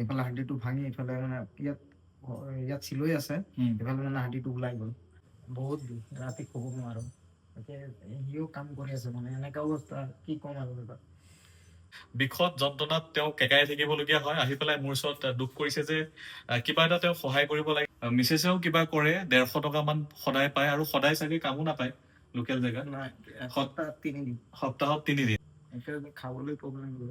এইফালে হাঁড়িটো ভাঙি এইফালে মানে ইয়াত চিলৈ আছে, এইফালে মানে হাঁড়িটো ওলাই গ'ল। বহুত বিষ, ৰাতি শুব নোৱাৰো। সিও কাম কৰি আছে, মানে এনেকা অৱস্থা, কি ক'ম আৰু দাদা। বিষত যন্ত্ৰণাত তেওঁ কেকাই থাকিবলগীয়া হয়। আহি পেলাই মোৰ ওচৰত দুখ কৰিছে যে কিবা এটা তেওঁ সহায় কৰিব লাগে। মিছেছেও কিবা কৰে, 150 টকা মান সদায় পায়, আৰু সদায় চাগে কামো নাপায় লোকেল জেগাত। সপ্তাহত 3 দিন খাবলৈ প্ৰব্লেম হ'ব।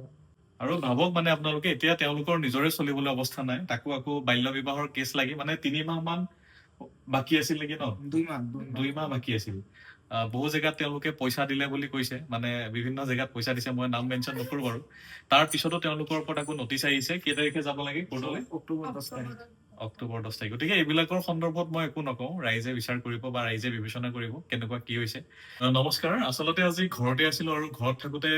আৰু ভাবক মানে আপোনালোকে, এতিয়া তেওঁলোকৰ নিজৰে চলিবলৈ অৱস্থা নাই, তাকো আকৌ বাল্য বিবাহৰ কেছ লাগি মানে 3 মাহ মান বাকী আছিল নেকি ন? 2 মাহ বাকী আছিল। বহু জেগাত তেওঁলোকে পইচা দিলে বুলি কৈছে, মানে বিভিন্ন জেগাত পইচা দিছে, মই নাম মেনশ্যন নকৰো বাৰু। তাৰ পিছতো তেওঁলোকৰ ওপৰত আকৌ নটিচ আহিছে। কেই তাৰিখে যাব লাগে কোৰ্টলৈ? অক্টোবৰ 10 তাৰিখ। গতিকে এইবিলাকৰ সন্দৰ্ভত মই একো নকওঁ, ৰাইজে বিচাৰ কৰিব বা ৰাইজে বিবেচনা কৰিব কেনেকুৱা কি হৈছে। নমস্কাৰ, আচলতে আজি ঘৰতে আছিলো, আৰু ঘৰত থাকোতে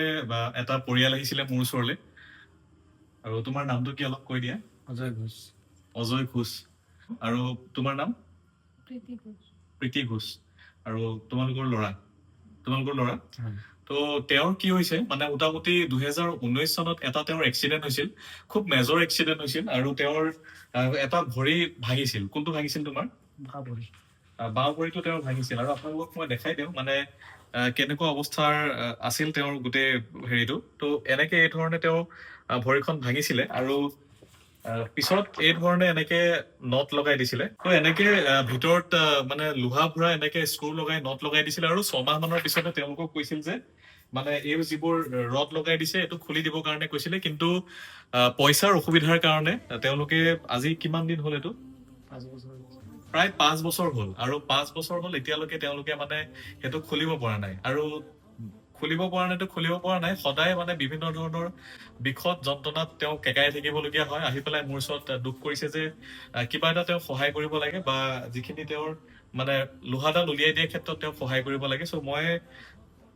এটা পৰিয়াল আহিছিলে মোৰ ওচৰলৈ। আৰু তোমাৰ নামটো কি অলপ কৈ দিয়া? অজয় ঘোষ। অজয় ঘোষ। আৰু তোমাৰ নাম? প্ৰীতি ঘোষ। আৰু তোমালোকৰ ল'ৰা? তো তেওঁৰ কি হৈছে, মানে মোটামুটি 2019 চনত এটা তেওঁৰ এক্সিডেণ্ট হৈছিল, খুব মেজৰ এক্সিডেণ্ট হৈছিল, আৰু তেওঁৰ এটা ভৰি ভাঙিছিল। কোনটো ভাঙিছিল তোমাৰ? বাওঁ ভৰিটো তেওঁৰ ভাঙিছিল। আৰু আপোনালোকক মই দেখাই দিওঁ মানে কেনেকুৱা অৱস্থাৰ আছিল তেওঁৰ গোটেই হেৰিটো। তো এনেকে এই ধৰণে তেওঁ ভৰিখন ভাঙিছিলে, আৰু পিছত এই ধৰণে এনেকে নট লগাই দিছিলে। তো এনেকে ভিতৰত মানে লোহা ভৰা এনেকে স্ক্ৰু লগাই নট লগাই দিছিলে, আৰু 6 মাহ মানৰ পিছতে তেওঁলোকক কৈছিল যে মানে এই যিবোৰ ৰড লগাই দিছে এইটো খুলি দিবৰ কাৰণে কৈছিলে, কিন্তু পইচাৰ অসুবিধাৰ কাৰণে তেওঁলোকে আজি কিমান দিন হ'ল এইটো? প্ৰায় 5 বছৰ হ'ল, আৰু 5 বছৰ হ'ল এতিয়ালৈকে তেওঁলোকে মানে সেইটো খুলিব পৰা নাই। আৰু খুলিব পৰা নাই, সদায় মানে বিভিন্ন ধৰণৰ বিষত যন্ত্ৰণাত তেওঁ কেকাই থাকিবলগীয়া হয়। আহি পেলাই মোৰ ওচৰত দুখ কৰিছে যে কিবা এটা তেওঁ সহায় কৰিব লাগে, বা যিখিনি তেওঁৰ মানে লোহাডাল উলিয়াই দিয়াৰ ক্ষেত্ৰত তেওঁ সহায় কৰিব লাগে। চ' মই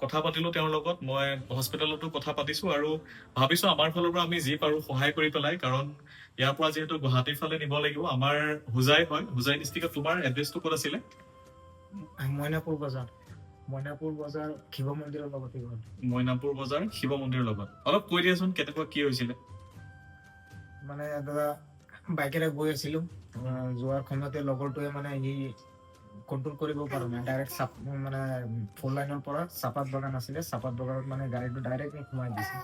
কথা পাতিলো তেওঁৰ লগত, মই হস্পিটেলতো কথা পাতিছো, আৰু ভাবিছো আমাৰ ফালৰ পৰা আমি যি পাৰো সহায় কৰি পেলাই, কাৰণ ইয়াৰ পৰা যিহেতু গুৱাহাটীৰ ফালে নিব লাগিব, আমাৰ হোজাই হয়, হোজাই ডিষ্ট্ৰিক্টত। তোমাৰ এড্ৰেছটো ক'ত আছিলে? মইনাপুৰ বজাৰ শিৱ মন্দিৰৰ লগত। মইনাপুৰ বজাৰ শিৱ মন্দিৰৰ লগত। অলপ কৈ দিয়াচোন কেনেকুৱা কি হৈছিলে? মানে দাদা বাইকেৰে গৈ আছিলো, যোৱাৰ সময়তে লগৰটোৱে মানে সি কন্ট্ৰোল কৰিব পৰা নাই, ডাইৰেক্ট মানে 4 লাইনৰ পৰা চাপাত বাগান আছিলে, চাপাত বাগানত মানে গাড়ীটো ডাইৰেক্ট সোমাই দিছে।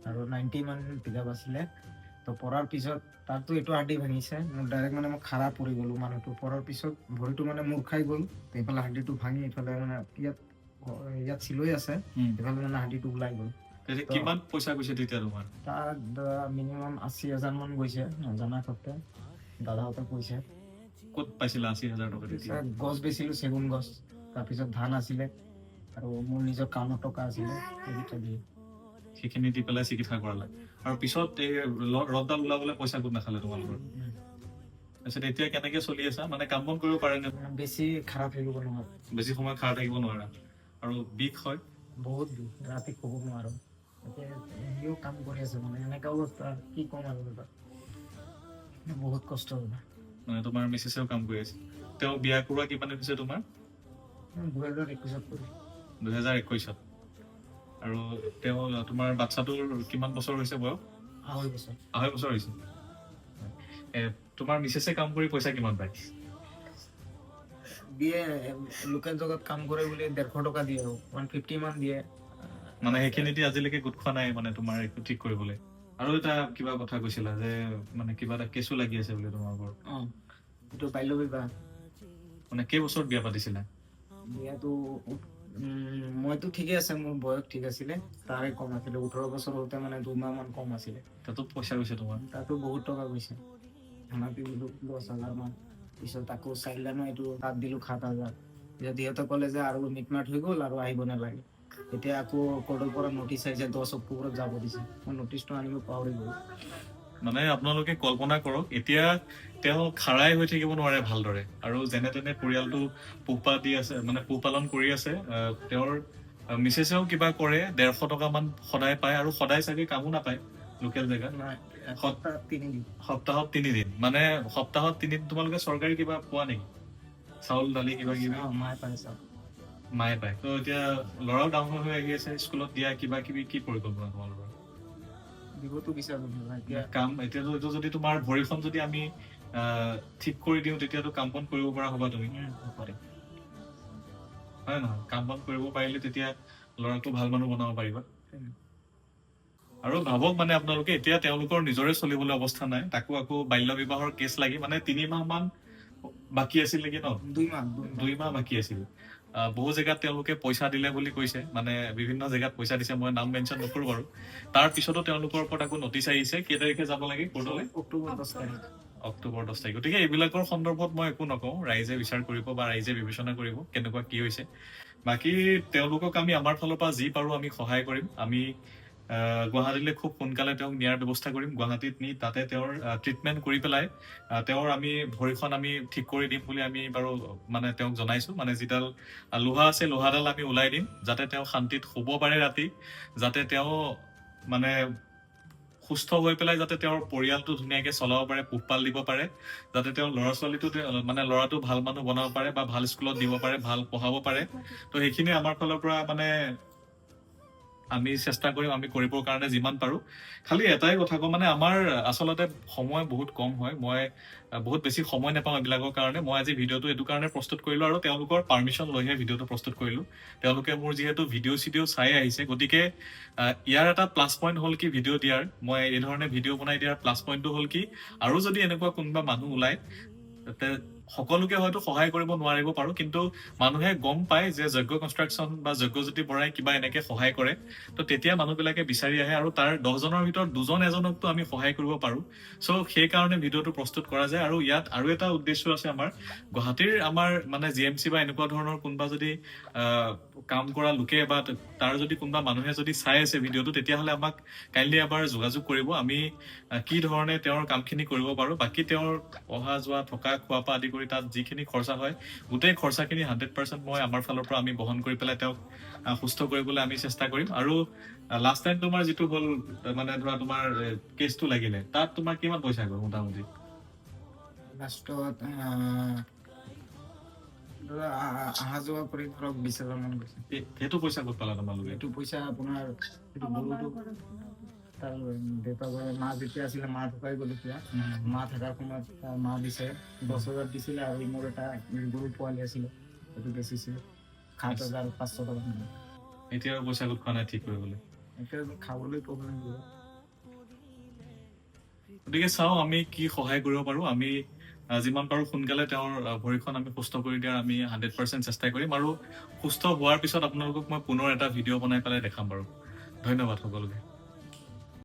আৰু 90 মান পিকআপ আছিলে। তো পৰাৰ পিছত তাৰতো এইটো হাৰ্ডি ভাঙিছে, মোৰ ডাইৰেক্ট মানে মই খাৰা পৰি গ'লো মানুহটো। পৰাৰ পিছত ভৰিটো মানে মূৰ খাই গ'ল, এইফালে হাৰ্ডিটো ভাঙি এইফালে মানে ইয়াত চিলৈ আছে, এইফালে মানে হাৰ্ডিটো ওলাই গ'ল। কিমান পইচা গৈছে তেতিয়া তোমাৰ? তাত মিনিমাম 80,000 মান গৈছে, নজনা সত্ত্বে দাদাহঁতে কৈছে। ক'ত পাইছিলা 80,000 টকা তেতিয়া? গছ বেচিলো, চেগুন গছ, তাৰপিছত ধান আছিলে, আৰু মোৰ নিজৰ কামৰ টকা আছিলে, সেইখিনি দি পেলাই চিকিৎসা কৰালে। আৰু পিছত এই ৰডডাল ওলাবলৈ পইচা ক'ত নাখালে তোমালোকৰ? তাৰপিছত এতিয়া কেনেকে চলি আছা? মানে কাম বন কৰিব পাৰে নে? বেছি খাৰাপ থাকিব নোৱাৰো, বেছি সময় খাৰা থাকিব নোৱাৰা, আৰু বিষ হয়? বহুত বিষ, ৰাতি শুব নোৱাৰো। সিও কাম কৰি আছে, মানে এনেকা অৱস্থা, কি ক'ম আৰু দাদা। বহুত কষ্ট দাদা। মানে তোমাৰ মিছেছেও কাম কৰি আছে। তেওঁ বিয়া কৰোৱা কিমান হৈছে তোমাৰ? 2021ত। আৰু তেওঁ তোমাৰ বাচ্চাটোৰ কিমান বছৰ হৈছে বয়স? 2.5 বছৰ হৈছে। তোমাৰ মিছেছে কাম কৰি পইচা কিমান পায়? দিয়ে, লোকেল জগত কাম কৰে বুলি 150 টকা দিয়ে, 150 মান দিয়ে। মানে সেইখিনিতে আজিলৈকে গোট খোৱা নাই মানে তোমাৰ একো ঠিক কৰিবলৈ। আৰু এটা কিবা কথা কৈছিলা যে মানে কিবা এটা কেছো লাগি আছে বোলে তোমাৰ ওপৰত? এইটো বাল্য বিবাহ। মানে কেইবছৰত বিয়া পাতিছিলা? বিয়াটো মইতো ঠিকে আছে, মোৰ বয়স ঠিক আছিলে, তাৰে কম আছিলে। 18 বছৰ হওঁতে মানে 2 মাহ মান কম আছিলে। তাতো পইচা গৈছে তোমাৰ? তাতো বহুত টকা গৈছে, খানা দিলো 10,000 মান, পিছত আকৌ চাইল্ড এইটো তাত দিলো 7,000। পিছত ইহঁতে ক'লে যে আৰু মিটমাট হৈ গ'ল, আৰু আহিব নালাগে। এতিয়া আকৌ কোৰ্টৰ পৰা নটিচ আহিছে, 10 অক্টোবৰত যাব দিছে। মই নটিচটো আনিব পাহৰি গ'লো। মানে আপোনালোকে কল্পনা কৰক, এতিয়া তেওঁ খাৰাই হৈ থাকিব নোৱাৰে ভালদৰে, আৰু যেনে তেনে পৰিয়ালটো পোহপালন কৰি আছে। তেওঁৰ মিছেছেও কিবা কৰে, 150 টকা মান সদায় পায়, আৰু সদায় চাগে কামো নাপায় লোকেল জেগাত। সপ্তাহত 3 দিন। মানে সপ্তাহত 3 দিন তোমালোকে চৰকাৰী কিবা পোৱা নেকি? চাউল দালি কিবা কিবি? মায়ে পায়। তো এতিয়া ল'ৰাও ডাঙৰ হৈ আহি আছে, স্কুলত দিয়া কিবা কিবি কি পৰিকল্পনা তোমালোকৰ? দিবতো বিচাৰো এতিয়া কাম এতিয়াতো এইটো যদি তোমাৰ ভৰিখন যদি আমি ঠিক কৰি দিওঁ তেতিয়াতো কাম বন কৰিব পৰা হ'বা তুমি, পাৰে হয় নহয়? কাম বন কৰিব পাৰিলে তেতিয়া ল'ৰাটো ভাল মানুহ বনাব পাৰিবা। আৰু ভাবক মানে আপোনালোকে এতিয়া তেওঁলোকৰ নিজৰে চলিবলৈ অৱস্থা নাই, তাকো আকৌ বাল্য বিবাহৰ কেছ লাগি মানে 3 মাহ মান বাকী আছিল নেকি ন? 2 মাহ বাকী আছিল। বহু জেগাত তেওঁলোকে পইচা দিলে বুলি কৈছে, মানে বিভিন্ন জেগাত পইচা দিছে, মই নাম মেনশ্যন নকৰো বাৰু। তাৰ পিছতো তেওঁলোকৰ ওপৰত আকৌ নটিচ আহিছে, কেই তাৰিখে যাব লাগে কোৰ্টলৈ? অক্টোবৰ 10 তাৰিখ। অক্টোবৰ 10 তাৰিখ। গতিকে এইবিলাকৰ সন্দৰ্ভত মই একো নকওঁ, ৰাইজে বিচাৰ কৰিব বা ৰাইজে বিবেচনা কৰিব কেনেকুৱা কি হৈছে। বাকী তেওঁলোকক আমি আমাৰ ফালৰ পৰা যি পাৰো আমি সহায় কৰিম। আমি গুৱাহাটীলৈ খুব সোনকালে তেওঁক নিয়াৰ ব্যৱস্থা কৰিম। গুৱাহাটীত নি তাতে তেওঁৰ ট্ৰিটমেণ্ট কৰি পেলাই তেওঁৰ আমি ভৰিখন আমি ঠিক কৰি দিম বুলি আমি বাৰু মানে তেওঁক জনাইছো। মানে যিডাল লোহা আছে লোহাডাল আমি ওলাই দিম, যাতে তেওঁ শান্তিত শুব পাৰে ৰাতি, যাতে তেওঁ মানে সুস্থ হৈ পেলাই যাতে তেওঁৰ পৰিয়ালটো ধুনীয়াকে চলাব পাৰে, পোহপাল দিব পাৰে, যাতে তেওঁৰ ল'ৰা ছোৱালীটো মানে ল'ৰাটো ভাল মানুহ বনাব পাৰে বা ভাল স্কুলত দিব পাৰে, ভাল পঢ়াব পাৰে। তো সেইখিনি আমাৰ ফালৰ পৰা মানে আমি চেষ্টা কৰিম, আমি কৰিবৰ কাৰণে যিমান পাৰো। খালি এটাই কথা কওঁ, মানে আমাৰ আচলতে সময় বহুত কম হয়, মই বহুত বেছি সময় নাপাওঁ এইবিলাকৰ কাৰণে। মই আজি ভিডিঅ'টো এইটো কাৰণে প্ৰস্তুত কৰিলো আৰু তেওঁলোকৰ পাৰ্মিশ্যন লৈহে ভিডিঅ'টো প্ৰস্তুত কৰিলো। তেওঁলোকে মোৰ যিহেতু ভিডিঅ' চাই আহিছে, গতিকে ইয়াৰ এটা প্লাছ পইণ্ট হ'ল কি ভিডিঅ' দিয়াৰ, মই এই ধৰণে ভিডিঅ' বনাই দিয়াৰ প্লাছ পইণ্টটো হ'ল কি, আৰু যদি এনেকুৱা কোনোবা মানুহ ওলায় সকলোকে হয়তো সহায় কৰিব নোৱাৰিব পাৰো, কিন্তু মানুহে গম পায় যে যজ্ঞ কনষ্ট্ৰাকশ্যন বা যজ্ঞজ্যোতি বৰাই কিবা এনেকে সহায় কৰে, তো তেতিয়া মানুহবিলাকে বিচাৰি আহে আৰু তাৰ 10 জনৰ ভিতৰত 2জন এজনকতো আমি সহায় কৰিব পাৰো। চ' সেইকাৰণে ভিডিঅ'টো প্ৰস্তুত কৰা যায়। আৰু ইয়াত আৰু এটা উদ্দেশ্য আছে আমাৰ, গুৱাহাটীৰ আমাৰ মানে GMC বা এনেকুৱা ধৰণৰ কোনোবা যদি কাম কৰা লোকে বা তাৰ যদি কোনোবা মানুহে যদি চাই আছে ভিডিঅ'টো, তেতিয়াহ'লে আমাক কাইণ্ডলি এবাৰ যোগাযোগ কৰিব। আমি কি ধৰণে তেওঁৰ কামখিনি কৰিব পাৰো, বাকী তেওঁৰ অহা যোৱা থকা খোৱা পৰা আদি কৰি তাত যিখিনি খৰচা হয়, গোটেই খৰচাখিনি 100% মই আমাৰ ফালৰ পৰা আমি বহন কৰি পেলাই তেওঁক সুস্থ কৰিবলৈ আমি চেষ্টা কৰিম। আৰু লাষ্ট টাইম তোমাৰ যিটো হ'ল মানে ধৰা তোমাৰ কেছটো লাগিলে, তাত তোমাৰ কিমান পইচা গ'ল মোটামুটি? লাষ্টত অহা যোৱা কৰি ধৰক 20,000 মান গৈছে। সেইটো পইচা ক'ত পালা তোমালোকে? এইটো পইচা আপোনাৰ গৰুটো তাৰ দেউতা মা যেতিয়া আছিলে, মা ঢুকাই গ'ল। এতিয়া মা থকাৰ সময়ত মা দিছে 10,000 দিছিলে, আৰু মোৰ এটা গৰু পোৱালি আছিলে, সেইটো বেচিছিলে 7,500 টকা। এতিয়া আৰু পইচা গোট খোৱা নাই ঠিক কৰিবলৈ? এতিয়া খাবলৈ প্ৰব্লেম দিব। গতিকে চাওঁ আমি কি সহায় কৰিব পাৰো। আমি যিমান পাৰো সোনকালে তেওঁৰ ভৰিখন আমি সুস্থ কৰি দিয়াৰ আমি 100% চেষ্টা কৰিম, আৰু সুস্থ হোৱাৰ পিছত আপোনালোকক মই পুনৰ এটা ভিডিঅ' বনাই পেলাই দেখাম বাৰু। ধন্যবাদ সকলোকে।